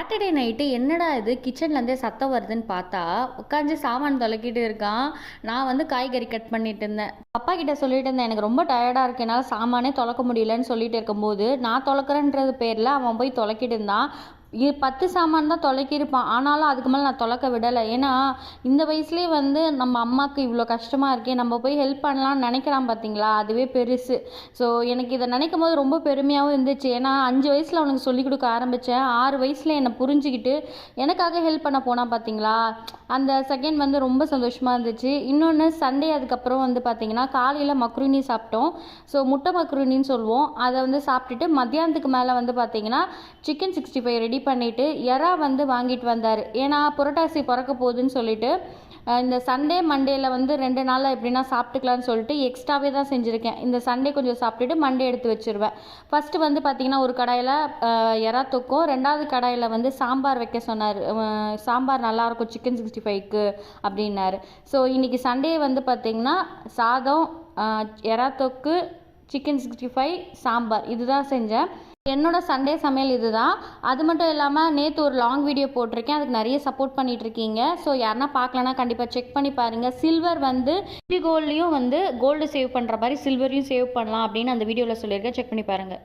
Saturday night என்னடா இது கிச்சன்லேருந்தே சத்தம் வருதுன்னு பார்த்தா உட்காந்து சாமான் தொலைக்கிட்டு இருக்கான். நான் வந்து காய்கறி கட் பண்ணிட்டு இருந்தேன். அப்பா கிட்ட சொல்லிட்டு இருந்தேன், எனக்கு ரொம்ப டயர்டாக இருக்கு, என்னால் சாமானே தொலைக்க முடியலன்னு சொல்லிட்டு இருக்கும்போது நான் தொலைக்கிறேன்றது பேரில் அவன் போய் தொலைக்கிட்டு இருந்தான். 10 சாமான் தான் தொலைக்கியிருப்பான். ஆனாலும் அதுக்கு மேலே நான் தொலைக்க விடலை. ஏன்னா இந்த வயசுலேயே வந்து நம்ம அம்மாவுக்கு இவ்வளோ கஷ்டமாக இருக்கே, நம்ம போய் ஹெல்ப் பண்ணலான்னு நினைக்கிறான் பார்த்தீங்களா, அதுவே பெருசு. ஸோ எனக்கு இதை நினைக்கும் போது ரொம்ப பெருமையாகவும் இருந்துச்சு. ஏன்னா 5 வயசில் அவனுக்கு சொல்லிக் கொடுக்க ஆரம்பித்தேன். 6 வயசில் என்னை புரிஞ்சுக்கிட்டு எனக்காக ஹெல்ப் பண்ண போனால் பார்த்தீங்களா, அந்த செகண்ட் வந்து ரொம்ப சந்தோஷமாக இருந்துச்சு. இன்னொன்று சண்டே அதுக்கப்புறம் வந்து பார்த்திங்கன்னா காலையில் மக்ருனி சாப்பிட்டோம். ஸோ முட்டை மக்ருனின்னு சொல்லுவோம். அதை வந்து சாப்பிட்டுட்டு மத்தியானத்துக்கு மேலே வந்து பார்த்திங்கன்னா சிக்கன் 65 ரெடி பண்ணிவிட்டு எறா வந்து வாங்கிட்டு வந்தார். ஏன்னா புரட்டாசி பிறக்க போகுதுன்னு சொல்லிட்டு இந்த சண்டே மண்டேயில் வந்து 2 நாளில் எப்படின்னா சாப்பிட்டுக்கலான்னு சொல்லிட்டு எக்ஸ்ட்ராவே தான் செஞ்சுருக்கேன். இந்த சண்டே கொஞ்சம் சாப்பிட்டுட்டு மண்டே எடுத்து வச்சுருவேன். ஃபஸ்ட்டு வந்து பார்த்திங்கன்னா ஒரு கடாயில் எறா தொக்கும், 2வது கடாயில் வந்து சாம்பார் வைக்க சொன்னார். சாம்பார் நல்லாயிருக்கும் சிக்கன் 65க்கு அப்படின்னாரு. ஸோ இன்றைக்கி சண்டே வந்து பார்த்திங்கன்னா சாதம், எறா தொக்கு, சிக்கன் 65, சாம்பார் இதுதான் செஞ்சேன். என்னோட சண்டே சமையல் இதுதான். அது மட்டும் இல்லாமல் நேற்று ஒரு லாங் வீடியோ போட்டிருக்கேன், அதுக்கு நிறைய சப்போர்ட் பண்ணிகிட்ருக்கீங்க. ஸோ யாருன்னா பார்க்கலன்னா கண்டிப்பாக செக் பண்ணி பாருங்கள். சில்வர் வந்து கோல்ட்லேயும் வந்து கோல்டு சேவ் பண்ணுற மாதிரி சில்வரையும் சேவ் பண்ணலாம் அப்படின்னு அந்த வீடியோவில் சொல்லியிருக்கேன், செக் பண்ணி பாருங்கள்.